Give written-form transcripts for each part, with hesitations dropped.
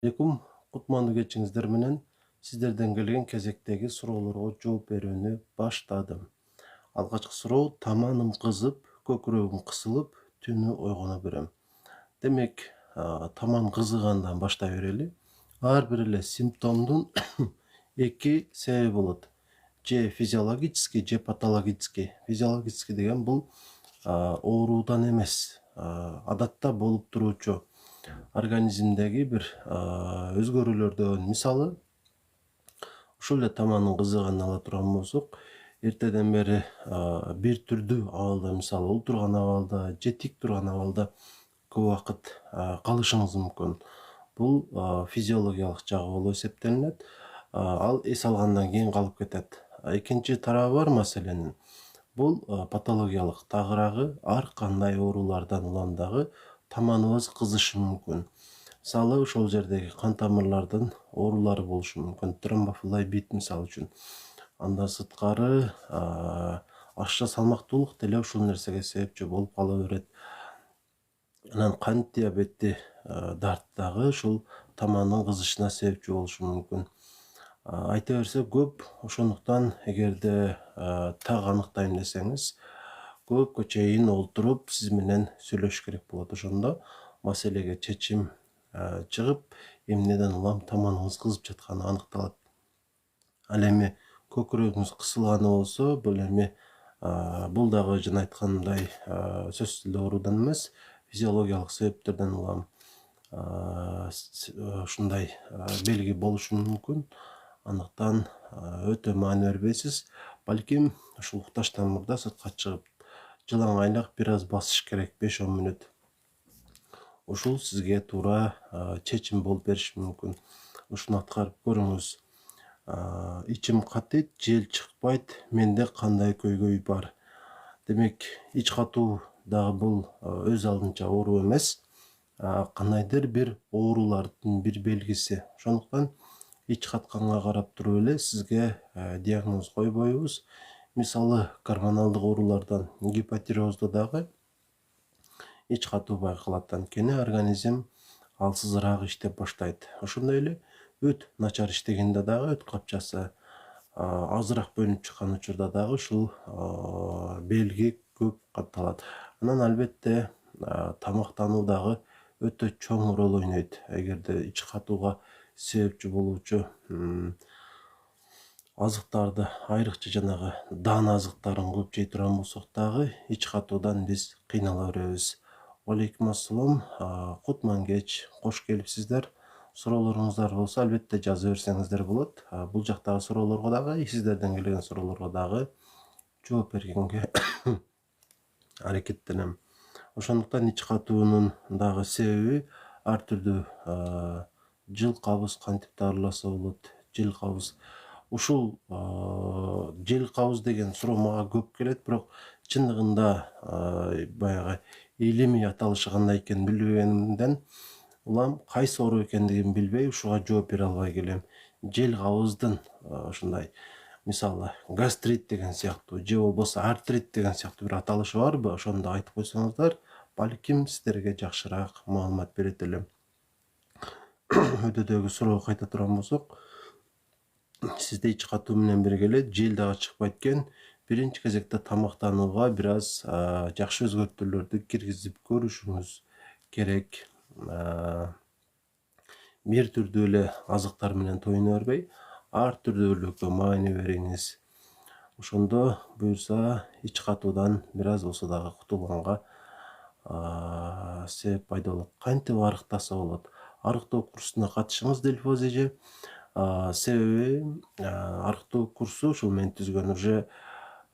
Алейкум, кутмандуу кечиңиздер менен сиздерден келген кезектеги суроолорго жооп берүүнү баштадым. Алгачкы суроо: таманым кызып, көкүрөгүм кысылып, түнү ойгоно берем. Демек, таман кызыгандан баштай берели. Ар бир эле симптомдун эки себеби болот. Же физиологический, же патологический. Физиологический деген бул ооруудан эмес, адатта болуп туруучу организмдеги бир өзгөрүүлөрдөн. Мисалы, ушул эле таманын кызыганын ала турган болсок, эртеден бери бир түрдүү абалда, мисалы олтурган абалда же тик турган абалда көп убакыт калышыңыз мүмкүн. Бул физиологиялык жагы болуп эсептелинет. Ал эс алгандан кийин калып кетет. Экинчи тарабы бар маселенин. Бул патологиялык, тагыраагы ар кандай оорулардан улам дагы таманыбыз кызышы мүмкүн. Мисалы, ошол жердеги кан тамырлардын оорулары болушу мүмкүн. Тромбофлебит мисалы үчүн. Андан сырткары ашча салмактуулук деле ушул нерсеге себепчи болуп кала берет. Анан кант диабети дагы ушул таманын кызышына себепчи болушу мүмкүн. Айта берсе көп, ошондуктан эгерде так аныктайм десеңиз, көпкө чейин олтуруп сиз менен сүйлөшүш керек болот. Ошондо маселеге чечим чыгып, эмнеден улам таманыңыз кызып жатканы аныкталат. Ал эми көкүрөгүңүз кысылганы болсо, бул дагы жана айтканымдай сөзсүз эле оорудан эмес, физиологиялык себептерден улам ушундай белги болушу мүмкүн. Андыктан өтө маани бербейсиз. Балким ушул укташтан мурда сыртка чыгып, жылаң айлак бир аз басыш керек, 5-10 мүнөт. Ушул сизге туура чечим болуп бериши мүмкүн. Ушуну аткарып көрүңүз. Ичим катыйт, жел чыкпайт, менде кандай көйгөй бар. Демек, ич катуу дагы бул өз алдынча оору эмес, кандайдыр бир оорулардын бир белгиси. Ошондуктан ич катканга карап туруп эле сизге диагноз койбойбуз. Мисалы, гормоналдык оорулардан, гипотиреоздо дагы ич катуу байкалат. Анткени организм алсызыраак иштеп баштайт. Ошондой эле өт начар иштегенде дагы, өт капчасы азыраак бөлүнүп чыккан учурда дагы ушул белги көп катталат. Анан албетте тамактануу дагы өтө чоң роль ойнойт. Эгерде ич катууга себепчи болуучу азыктарды, айрыкча жанагы дан азыктарын көп жей турган болсок дагы, ич катуудан биз кыйнала беребиз. Алейкум ассалам, кутман кеч, кош келипсиздер. Суроолоруңуздар болсо, албетте жаза берсеңиздер болот. Бул жактагы суроолорго дагы, сиздерден келген суроолорго дагы жооп бергенге аракеттенем. Ошондуктан ич катуунун дагы себеби ар түрдүү. Жыл кабыз кантип дарыласа болот? Жил кабыз. Ушул жел кабыз деген суроо мага көп келет, бирок чындыгында баягы илимий аталышы кандай экенин билбегенимден улам кайсы оору экендигин билбей ушуга жооп бере албай келем. Жел кабыздын ушундай, мисалы, гастрит деген сыяктуу же болбосо артрит деген сыяктуу бир аталышы барбы? Ошону да айтып койсоңуздар, балким сиздерге жакшыраак маалымат берет элем. Өтөдөгү суроого кайта турган болсок, сизде ич катуу менен бирге эле жел дагы чыкпайт экен. Биринчи кезекте тамактанууга бир аз жакшы өзгөртүүлөрдү киргизип көрүшүңүз керек. Бир түрдүү эле азыктар менен тоюна бербей, ар түрдүүлүккө маани бериңиз. Ошондо буюрса ич катуудан бир аз болсо дагы кутулганга себеп пайда болот. Кантип арыктаса болот? Арыктоо курсуна катышыңыз, Дилфоз эже. Себеби арыктоо курсу ушул мен түзгөн уже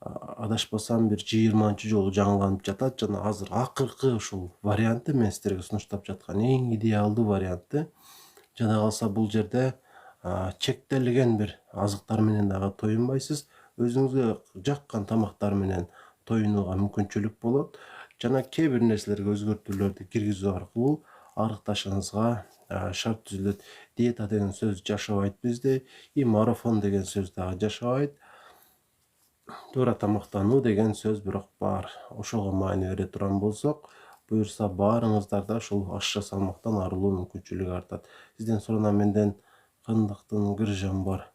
адашпасам бир 20-чы жолу жаңыланып жатат жана азыр акыркы ушул варианты мен сиздерге сунуштап жаткан эң идеалдуу варианты. Жана калса бул жерде чектелген бир азыктар менен дагы тоюнбайсыз. Өзүңүзгө жаккан тамактар менен тоюнууга мүмкүнчүлүк болот. Жана кээ бир нерселерге өзгөртүүлөрдү киргизүү аркылуу арыкташыңызга шарт түзүлөт. Диета деген сөз жашабайт бизде, и марафон деген сөз дагы жашабайт. Туура тамактануу деген сөз бирок бар. Ошого маани бере турган болсок, буюрса баарыңыздарда ушул ашча салмактан арылуу мүмкүнчүлүгү артат. Сизден сураган менден кандыктын грыжам бар.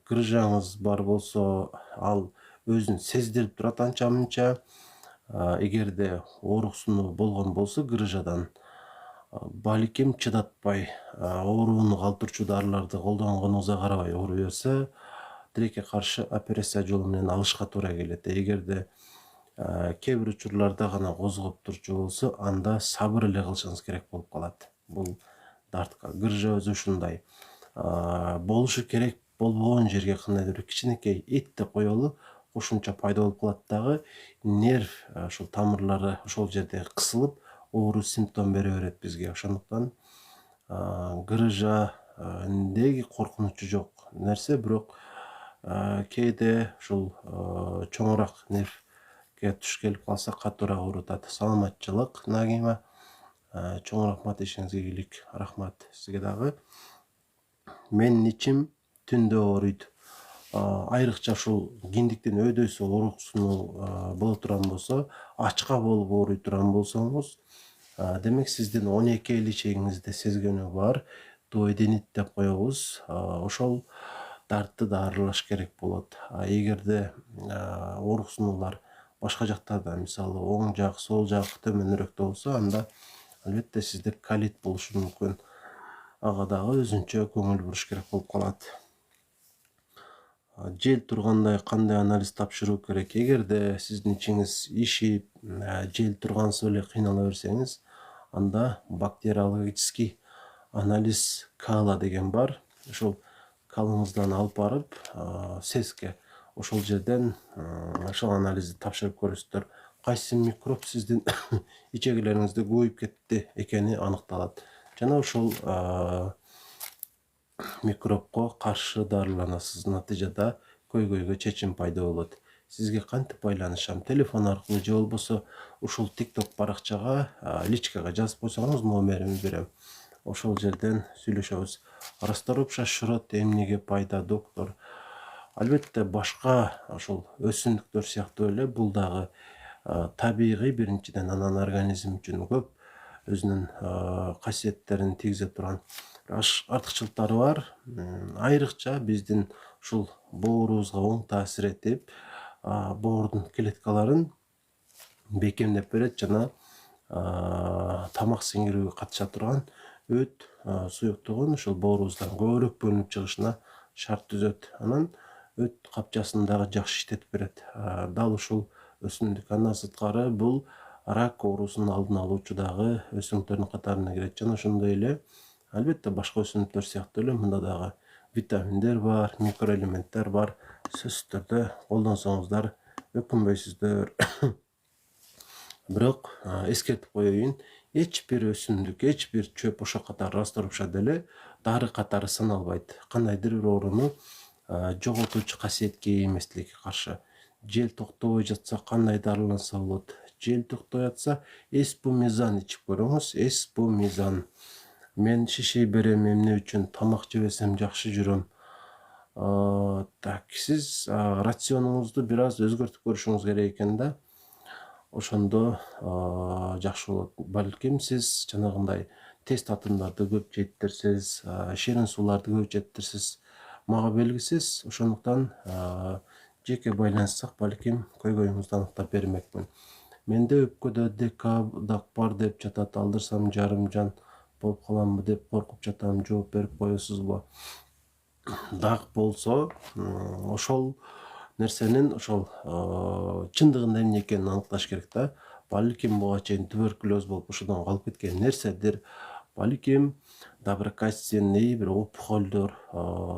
Грыжаңыз бар болсо ал өзүн сездирип турат анча мынча. Эгерде ооруксунуу болгон болсо грыжадан балким чыдатпай ооруну калтырчу дарыларды колдонгонуңузга карабай ооруй берсе, тилекке каршы операция жолу менен алышка туура келет. Эгерде кээ бир учурларда гана козгоп турчу болсо, анда сабыр эле кылышыңыз керек болуп калат. Бул дартка грыжа өзү ушундай. Болушу керек болбогон жерге кандайдыр бир кичинекей этти коелу кошумча пайда болуп калат дагы, нерв ушул тамырлары ошол жерде кысылып, оору симптом бере берет бизге. Ошондуктан грыжа деги коркунучу жок нерсе, бирок кээде ушул чоңураак нервге туш келип калса катуураак оорутат. Саламатчылык Нагима, чоңураак маанайыңызга ийгилик. Рахмат сизге дагы. Менин ичим түндө ооруйт. Айрыкча ушул киндиктин өйдөсү ооруксунуу боло турган болсо, ачка болуп ооруй турган болсоңуз, демек сиздин 12 иличегиңизде сезгөнү бар, дуоденит деп коебуз. Ошол дартты да арылаш керек болот. Эгерде ооруксунуулар башка жактарда, мисалы оң жак, сол жак төмөнүрөөктө болсо, анда албетте сизде колит болушу мүмкүн. Ага дагы өзүнчө көңүл буруш керек болуп калат. Жел тургандай кандай анализ тапшыруу керек? Эгерде сиздин ичиңиз ишип, жел тургансып эле кыйнала берсеңиз, анда бактериологический анализ кала деген бар. Ошол калыңыздан алып барып, сеске ошол жерден ошол анализди тапшырып көрөсүздөр. Кайсы микроб сиздин ичегилериңизде көбөйүп кетти экени аныкталат. Жана ошол микробко каршы дарыланасыз. Натыйжада көйгөйгө чечим пайда болот. Сизге кантип байланышам? Телефон аркылуу же болбосо ушул TikTok баракчага, личкага жазып койсоңуз номеримди берем. Ошол жерден сүйлөшөбүз. Расторуп шашырот, эмнеге пайда, доктор? Албетте башка ошол өсүмдүктөр сыяктуу эле бул дагы табигый, биринчиден анан организм үчүн көп өзүнүн касиеттерин тийгизе турган артыкчылыктары бар. Айрыкча биздин ушул боорубузга оң таасир этип, боордун клеткаларын бекемдеп берет жана тамак сиңирүүгө катыша турган өт суюктугун ушул боорубуздан көбүрөөк бөлүнүп чыгышына шарт түзөт. Анан өт капчасын дагы жакшы иштетип берет. Дал ушул өсүмдүк. Андан сырткары бул рак оорусунун алдын алуучу дагы өсүмдүктөрдүн катарына кирет. Жана ошондой эле албетте башка өсүмдүктөр сыяктуу эле мында дагы витаминдер бар, микроэлементтер бар. Сөзсүз түрдө колдонсоңуздар өкүнбөйсүздөр. Бирок эскертип коеюн, эч бир өсүмдүк, эч бир чөп ошо катары растворупша деле дары катары саналбайт. Кандайдыр бир ооруну жоготуучу касиетке ээ эместикке каршы. Жел токтобой жатса кандай дарыланса болот? Жел токтой жатса эспумизан ичип көрүңүз. Эспумизан. Мен шишей берем, эмне үчүн? Тамак жебесем жакшы жүрөм. Так, сиз рационуңузду бир аз өзгөртүп көрүшүңүз керек экен да. Ошондо жакшы болот. Балким сиз жанагындай тез татымдарды көп жейтирсиз, ширин сууларды көп жейтирсиз. Мага белгисиз. Ошондуктан жеке байланыссак, балким көйгөйүңүздү аныктап бермекмин. Менде өпкөдө декабдак бар деп жатат, алдырсам жарым жан болуп каламбы деп коркуп жатам. Жооп берип коесузбу? Дак болсо, ошол нерсенин ошол чындыгында эмне экенин аныкташ керек да. Балким буга чейин туберкулез болуп ошодон калып кеткен нерседир. Балким доброкачественный бир опухолдор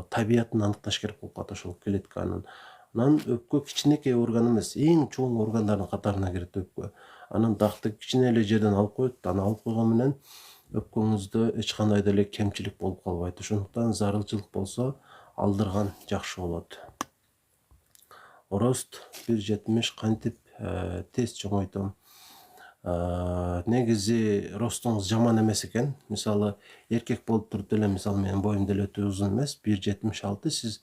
табиятын аныкташ керек болуп калат ошол клетканын. Анан өпкө кичинекей орган эмес, эң чоң органдардын катарына кирет өпкө. Анан дакты кичине эле жерден алып коет, аны алып койгон менен өпкөңүздө эч кандай деле кемчилик болуп калбайт. Ошондуктан зарылчылык болсо алдырган жакшы болот. Рост 1.70, кантип тез чоңойтом? Негизи ростуңуз жаман эмес экен. Мисалы, эркек болуп туруп деле, мисалы менин боюм деле өтө узун эмес, 1.76, сиз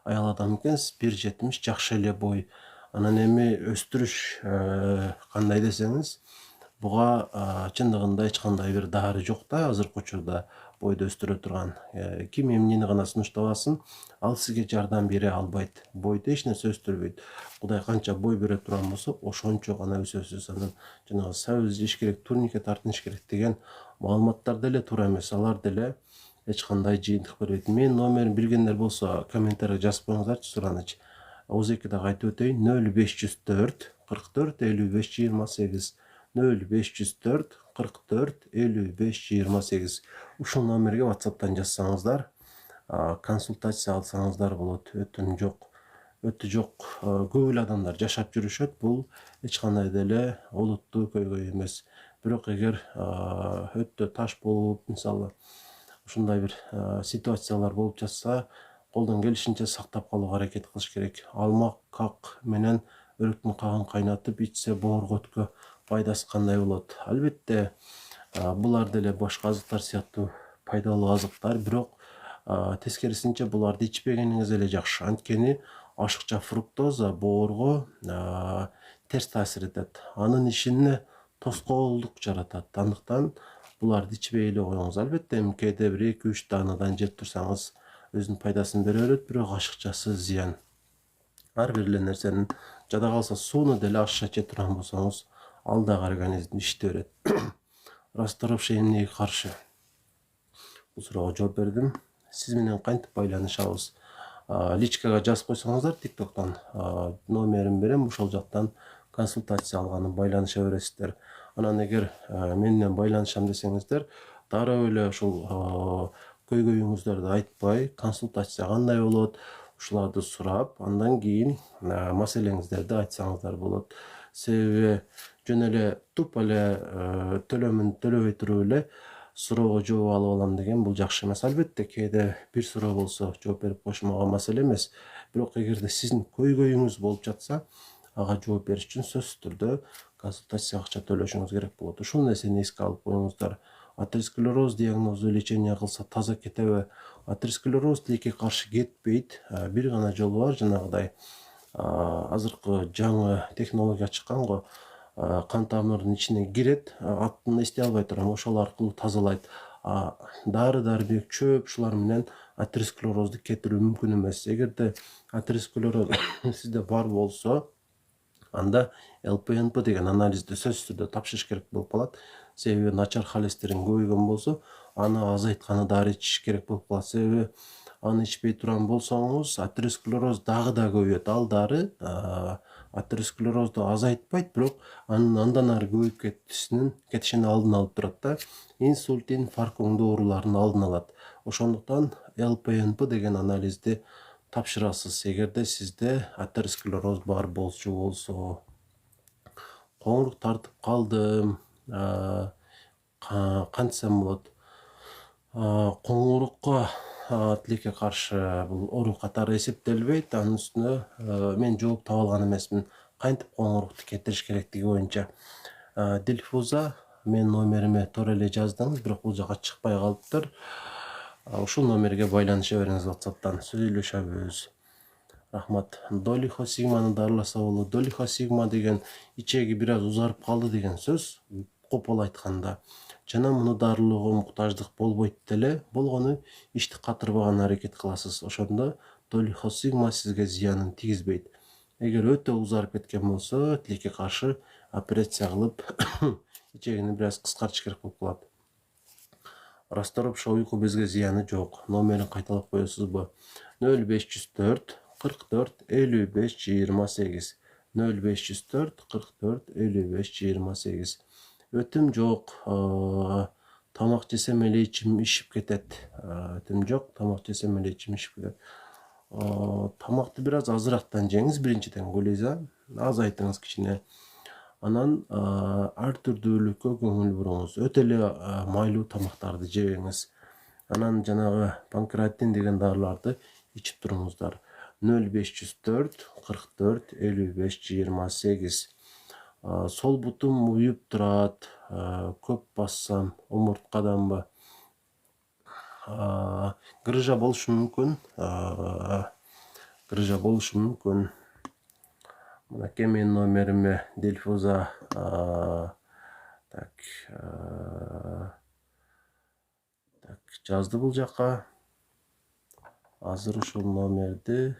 аял адам экенсиз, 1.70 жакшы эле бой. Анан эми өстүрүш кандай десеңиз, Буга чындыгында эч кандай бир дары жок да азыркы учурда бойду өстүрө турган. Ким эмнени гана сунуштабасын, ал сизге жардам бере албайт. Бойду эч нерсе өстүрбөйт. Кудай канча бой бере турган болсо, ошончо гана өсөсүз. Анан жанагы сабыз жеш керек, турникке тартыныш керек деген маалыматтар деле туура эмес. Алар деле эч кандай жыйынтык бербейт. Мен номерин билгендер болсо комментарийге жазып коюңуздарчы, сураныч. Оозеки дагы айтып өтөйүн: 0504 44 55 28 0504 44 55 28. Ушул номерге WhatsApp'тан жазсаңыздар, консультация алсаңыздар болот. Өтүм жок. Өтү жок. Көп эле адамдар жашап жүрүшөт. Бул эч кандай деле олуттуу көйгөй эмес. Бирок эгер өтө таш болуп, мисалы, ушундай бир ситуациялар болуп жатса, колдон келишинче сактап калууга аракет кылыш керек. Алмак как менен өрүктүн кагын кайнатып ичсе боорго өткө пайдасы кандай болот? Албетте, булар деле башка азыктар сыяктуу пайдалуу азыктар, бирок тескерисинче буларды ичпегениңиз эле жакшы. Анткени ашыкча фруктоза боорго терс таасир этет. Анын ишине тоскоолдук жаратат. Андыктан буларды ичпей эле коюңуз. Албетте, кээде бир 2-3 даанадан жеп турсаңыз өзүнүн пайдасын бере берет, бирок ашыкчасы зыян. Ар бир эле нерсенин, жада калса сууну деле ашыкча жеп турган болсоңуз, ал дагы организмди иштете берет. Расторопши эмнеге каршы? Бул суроого жооп бердим. Сиз менен кантип байланышабыз? Личкага жазып койсоңуздар, TikTok'тан номерин берем, ошол жактан консультация алганын байланыша бересиздер. Анан эгер мен менен байланышам десеңиздер, дароо эле ушул көйгөйүңүздөрдү айтпай, консультация кандай болот, ушуларды сурап, андан кийин маселеңиздерди айтсаңыздар болот. Себеби жөн эле туп эле төлөмүн төлөбөй туруп эле суроого жооп алып алам деген бул жакшы эмес. Албетте, кээде бир суроо болсо жооп берип койшумага маселе эмес. Бирок эгерде сиздин көйгөйүңүз болуп жатса, ага жооп бериш үчүн сөзсүз түрдө консультация акча төлөшүңүз керек болот. Ушул нерсени эске алып коюңуздар. Атеросклероз диагнозу лечение кылса таза кетеби? Атеросклероз тилекке каршы кетпейт. Бир гана жолу бар, жанагыдай азыркы жаңы технология чыккан го. Кан тамырынын ичине кирет, атын эстей албай турам, ошол аркылуу тазалайт. Дары-дармек, чөп, ушулар менен атеросклерозду кетирүү мүмкүн эмес. Эгерде атеросклероз сизде бар болсо, анда ЛПНП деген анализди сөзсүз түрдө тапшырыш керек болуп калат. Себеби начар холестерин көбөйгөн болсо, аны азайтканы дары ичиш керек болуп калат. Себеби аны ичпей турган болсоңуз, атеросклероз дагы да көбөйөт. Ал дары атеросклерозду азайтпайт, бирок анын андан ары көбөйүп кетишинин алдын алып турат да. Инсульт, инфаркт ооруларын алдын алат. Ошондуктан ЛПНП деген анализди тапшырасыз, эгерде сизде атеросклероз бар болчу болсо. Коңурук тартып калдым. Кантсем болот? Коңурукка тилекке каршы бул оору катары эсептелбейт. Анын үстүнө мен жооп таба алган эмесмин. Кантип коңурукту кетириш керектиги боюнча. Дильфуза менин номериме туура эле жаздыңыз, бирок бул жака чыкпай калыптыр. Ушул номерге байланыша бериңиз WhatsApp'тан, сүйлөшөбүз. Рахмат. Долихосигманы дарыласа болот. Долихосигма деген ичеги бир аз узарып калды деген сөз, копол айтканда. Жана муну дарылоого муктаждык болбойт деле, болгону ишти катырбаган аракет кыласыз. Ошондо долихосигма сизге зыянын тийгизбейт. Эгер өтө узарып кеткен болсо, тилекке каршы операция кылып, ичегини бир аз кыскартыш керек болуп калат. Расторопшо уйку безге зыяны жок. Номерин кайталап коесузбу? 0504 44 55 28. 0504 44 55 28. Өтүм жок. Тамак жесем эле ичим ишип кетет. Өтүм жок. Тамак жесем эле ичим ишип кетет. Тамакты бир аз азыраактан жеңиз, биринчиден глюкоза азайтыңыз кичине. Анан ар түрдүүлүккө көңүл буруңуз. Өтө эле майлуу тамактарды жебеңиз. Анан жанагы панкреатин деген дарыларды ичип туруңуздар. 0504 44 55 28. Сол бутум уюп турат, көп бассам, омурткаданбы. Грыжа болушу мүмкүн. Грыжа болушу мүмкүн. Мына менин номериме Дильфуза Так, жазды бул жака. Азыр ушул номерди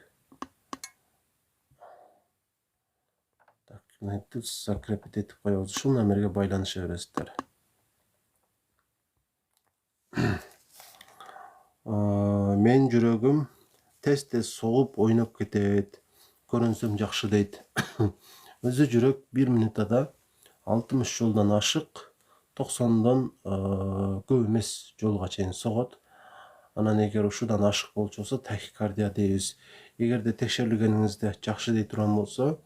закрепить этип коебуз. Ушул номерге байланыша бересиздер. Мен жүрөгүм тез согуп ойноп кетет. Көрүнсөм жакшы дейт. Өзү жүрөк 1 минутада 60 жолдон ашык, 90дон көп эмес жолго чейин согот. Анан эгер ушудан ашык болчу болсо тахикардия дейбиз. Эгерде текшерилгениңизде жакшы дей турган болсо,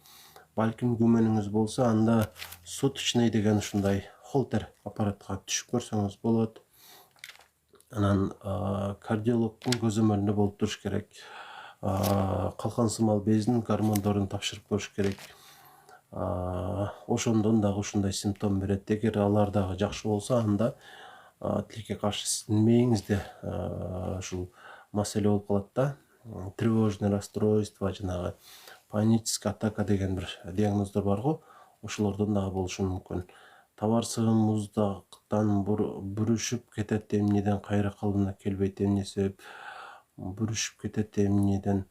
балким күмөнүңүз болсо, анда суточный деген ушундай холтер аппаратка түшүп көрсөңүз болот. Анан кардиологдун көзөмөлүндө болуп туруш керек. Калкан сымал бездин гормондорун тапшырып көрүш керек. Ошондон дагы ушундай симптом берет. Эгер алар дагы жакшы болсо, анда тилекке каршы сиздин мээңизде ушул маселе болуп калат да. Тревожный расстройство, жанагы паническая атака деген бир диагноздор бар го. Ошолордон дагы болушу мүмкүн. Табарсыгым муздактан бүрүшүп кетет, эмнеден кайра калыбына келбейт, эмне себеп бүрүшүп кетет, эмнеден.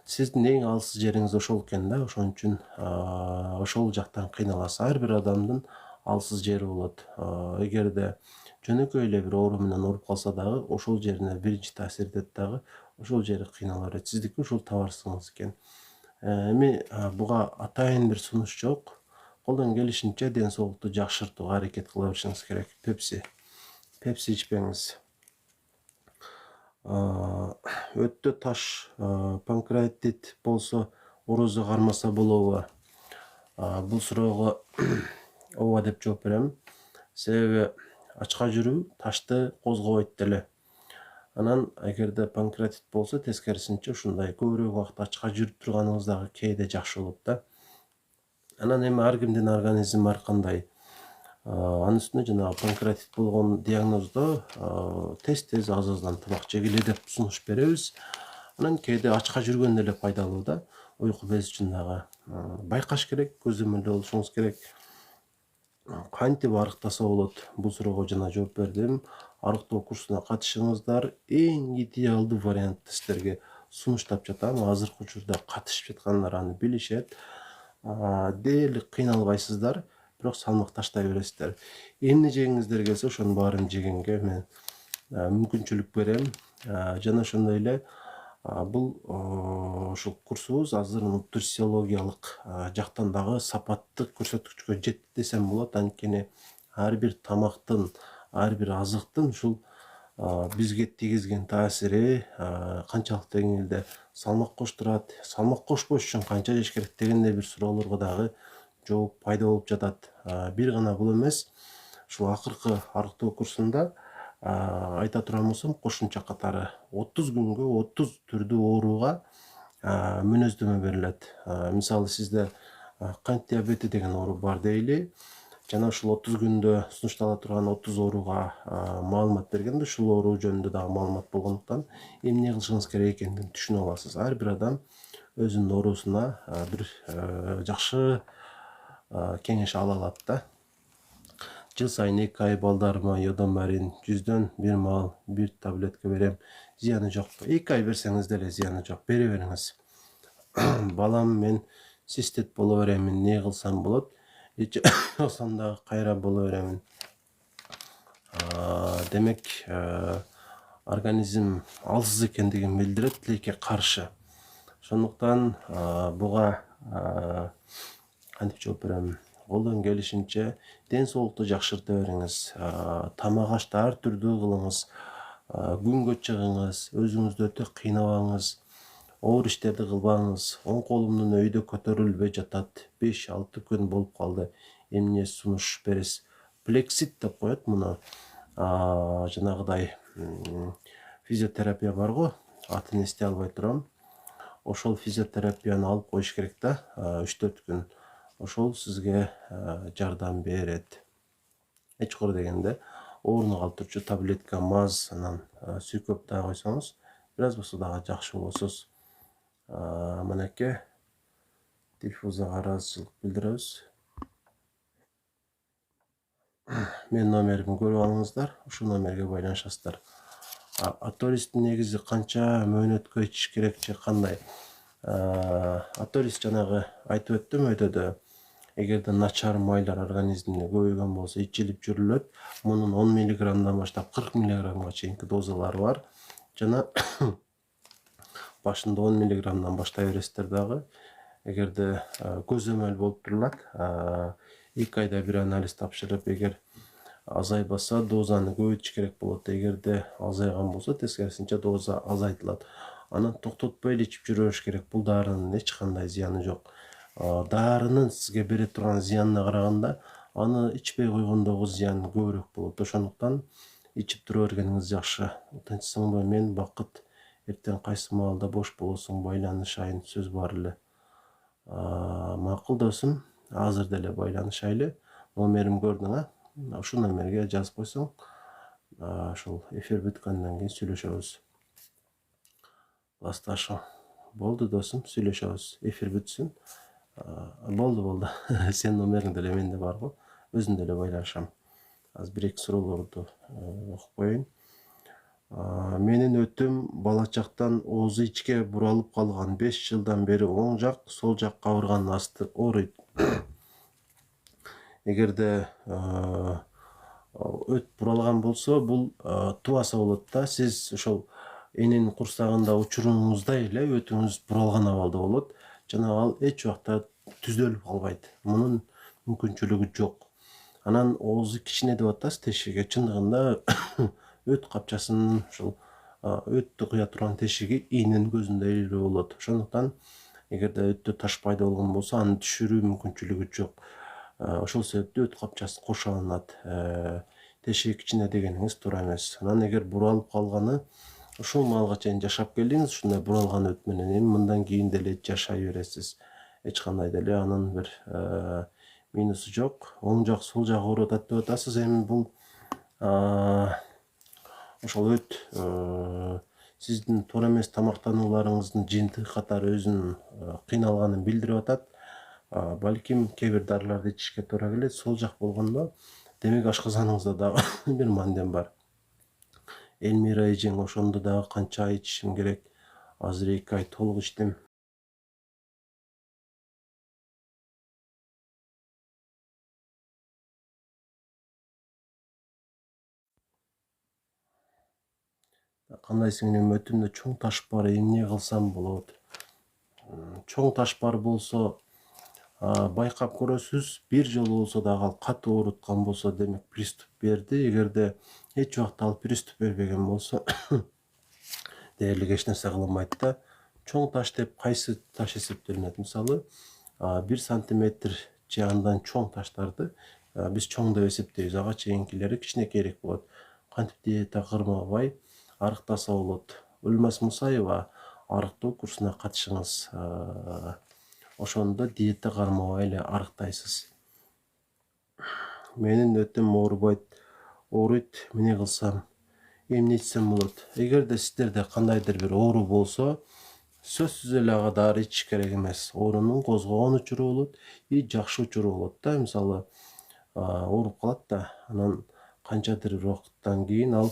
Сиздин эң алсыз жериңиз ошол экен да, ошон үчүн ошол жактан кыйналасыз. Ар бир адамдын алсыз жери болот. Эгерде жөнөкөй эле бир оору менен ооруп калса дагы, ошол жерине биринчи таасир этет дагы, ошол жери кыйнала берет. Сиздики ушул табарсыгыңыз экен. Эми буга атайын бир сунуш жок. Колдон келишинче ден соолукту жакшыртууга аракет кыла беришиңиз керек. Пепси ичпеңиз. Өттө таш, панкреатит болсо, оорузу кармаса болобу? Бул суроого ооба деп жооп берем. Себеби ачка жүрүү ташты козгобойт деле. Анан эгерде панкреатит болсо, тескерисинче ушундай көбүрөөк убакыт ачка жүрүп турганыңыз дагы кээде жакшы болот да. Анан эми ар кимдин организми ар кандай. Анын үстүнө жанагы панкреатит болгон диагноздо тез аз-аздан тамак жегиле деп сунуш беребиз. Анан кээде ачка жүргөн деле пайдалуу да. Уйку без үчүн дагы байкаш керек, көзөмөлдө болушуңуз керек. Кантип арыктаса болот? Бул суроого жана жооп бердим. Арыктоо курсуна катышыңыздар. Эң идеалдуу вариантты сиздерге сунуштап жатам. Азыркы учурда катышып жаткандар аны билишет. Дээрлик кыйналбайсыздар, бирок салмак таштай бересиздер. Эмне жегиңиздер келсе, ошонун баарын жегенге мен мүмкүнчүлүк берем. Жана ошондой эле бул ушул курсубуз азыр нутрициологиялык жактан дагы сапаттык көрсөткүчкө жетти десем болот. Анткени ар бир тамактын, ар бир азыктын ушул бизге тийгизген таасири канчалык деңгээлде салмак коштурат, салмак кошпош үчүн канча жеш керек дегендей бир суроолорго дагы жооп пайда болуп жатат. Бир гана бул эмес, ушул акыркы арыктоо курсунда айта турган болсом, кошумча катары 30 күнгө 30 түрдүү ооруга мүнөздөмө берилет. Мисалы, сизде кант диабети деген оору бар дейли. Жана ушул 30 күндө сунуштала турган 30 ооруга маалымат бергенде, ушул оору жөнүндө дагы маалымат болгондуктан эмне кылышыңыз керек экендигин түшүнө аласыз. Ар бир адам өзүнүн оорусуна бир жакшы кеңеш ала алат да. Жыл сайын 2 ай балдарыма йодомарин 100дөн 1 маал 1 таблетка берем. Зыяны жок. 2 ай берсеңиз деле зыяны жок. Бере бериңиз. Балам, мен цистит боло беремин, не кылсам болот? Иче алсам дагы кайра боло беремин. Демек, организм алсыз экендигин билдирет, тилекке каршы. Ошондуктан буга кантип жооп берем? Колдон келишинче ден соолукту жакшырта бериңиз. Тамак ашты ар түрдүү кылыңыз. Күнгө чыгыңыз, өзүңүздү өтө кыйнабаңыз. Оор иштерди кылбаңыз. Оң колумдун өйдө көтөрүлбөй жатат. 5-6 күн болуп калды. Эмне сунуш бериз? Плексит деп коет муну. Жанагыдай физиотерапия бар го, атын эстей албай турам. Ошол физиотерапияны алып коюш керек да, 3-4 күн. Ошол сизге жардам берет. Эчкор дегенде ооруну калтырчу таблетка, маз, анан сүйкөп дагы койсоңуз, бир аз болсо дагы жакшы болосуз. Манеке, Дилфузага ыраазычылык билдиребиз. Мен номерімді көріп алыңыздар, ушул номерге байланышасыздар. Атористин негизи канча мөөнөткө ичиш керек же кандай? Аторист жанагы айтып өттүм өтөдө. Эгерде начар майлар организмде көбөйгөн болсо ичилип жүрүлөт. Мунун 10 миллиграммдан баштап 40 миллиграммга чейинки дозалары бар. Жана башында 10 миллиграммдан баштай бересиздер дагы. Эгерде көзөмөл болуп турулат, 2 айда бир анализ тапшырып, эгер азайбаса дозаны көбөйтүш керек болот. Эгерде азайган болсо тескерисинче доза азайтылат. Анан токтотпой эле ичип жүрө бериш керек. Бул дарынын эч кандай зыяны жок. Дарынын сизге бере турган зыянына караганда аны ичпей койгондогу зыяны көбүрөөк болот. Ошондуктан ичип тура бергениңиз жакшы. Тынчсыңбы? Мен Бакыт. Эртең кайсы маалда бош болосуң, байланышайын, сөз бар эле. Макул досум, азыр деле байланышайлы. Номерим көрдүң, ушул номерге жазып койсоң, ошол эфир бүткөндөн кийин сүйлөшөбүз. Классташым. Болду досум, сүйлөшөбүз. Эфир бүтсүн. Болду. Сен номериң деле менде бар го. Өзүм деле байланышам. Азыр 1-2 суроолорду окуп коеюн. Менин өтүм бала чактан оозу ичке буралып калган. 5 жылдан бери оң жак, сол жак кабырганын асты ооруйт. Эгерде өт буралган болсо, бул тубаса болот да. Сиз ошол эненин курсагында учуруңузда эле өтүңүз буралган абалда болот. Жана ал эч убакта түзөлүп калбайт. Мунун мүмкүнчүлүгү жок. Анан оозу кичине деп атасыз тешиги. Чындыгында өт капчасынын ушул өттү куя турган тешигиийнин көзүндөй эле болот. Ошондуктан эгерде өттө таш пайда болгон болсо, аны түшүрүү мүмкүнчүлүгү жок. Ошол себептен өт капчасы кошо алынат. Тешиги кичине дегениңиз туура эмес. Анан эгер буралып калганы ушул маалга чейин жашап келдиңиз, ушундай буралган өт менен, эми мындан кийин деле жашай бересиз. Эч кандай деле анын бир минусу жок. Оң жак, сол жак ооруп атат деп атасыз. Эми бул ошол өт сиздин туура эмес тамактанууларыңыздын жыйынтыгы катары өзүнүн кыйналганын билдирип атат. Балким кээ бир дарыларды ичишке туура келет. Сол жак болгондо, демек ашказаныңызда дагы бир мандем бар. Элмира эжең ошондо дагы канча ай ичишим керек? Азыр 2 ай толук ичтим. Кандай сиңирим, өтүмдө чоң таш бар, эмне кылсам болот? Чоң таш бар болсо, байкап көрөсүз. Бир жолу болсо дагы ал катуу ооруткан болсо, демек приступ берди. Эгерде эч убакта ал приступ бербеген болсо, дээрлик эч нерсе кылынбайт да. Чоң таш деп кайсы таш эсептелинет? Мисалы, 1 сантиметр же андан чоң таштарды биз чоң деп эсептейбиз. Ага чейинкилери кичинекейирээк болот. Кантип диета кырмабай арыктаса болот. Өлмас Мусаева арыктоо курсуна катышыңыз. Ошондо диета кармабай эле арыктайсыз. Менин өтүм ооруйт, эмне кылсам? Эмне ичсем болот? Эгерде сиздерде кандайдыр бир оору болсо, сөзсүз эле ага дары ичиш керек эмес. Оорунун козгогон учуру болот, жакшы учуру болот да. Мисалы, ооруп калат да, анан канчадыр бир убакыттан кийин ал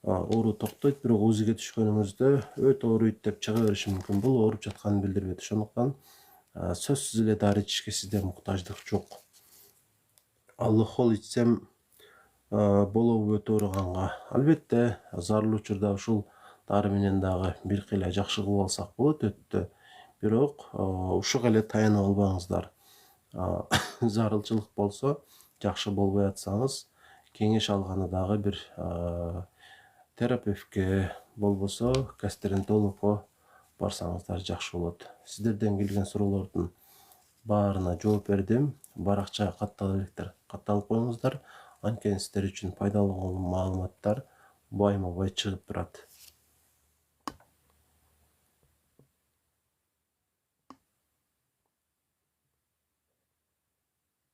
оору токтойт, бирок УЗИге түшкөнүңүздө өт ооруйт деп чыга бериши мүмкүн. Бул ооруп жатканын билдирбейт. Ошондуктан сөзсүз эле дары ичишке сизде муктаждык жок. Аллохол ичсем болобу өтө ооруганга? Албетте, зарыл учурда ушул дары менен дагы бир кыйла жакшы кылып алсак болот өттү. Бирок ушуга эле таянып албаңыздар. Зарылчылык болсо, жакшы болбой атсаңыз, кеңеш алганы дагы бир терапевтке, болбосо гастрентологко барсаңыздар жакшы болот. Сиздерден келген суроолордун баарына жооп бердим. Баракчага катталып коюңуздар. Анткени сиздер үчүн пайдалуу маалыматтар байма-бай чыгып турат.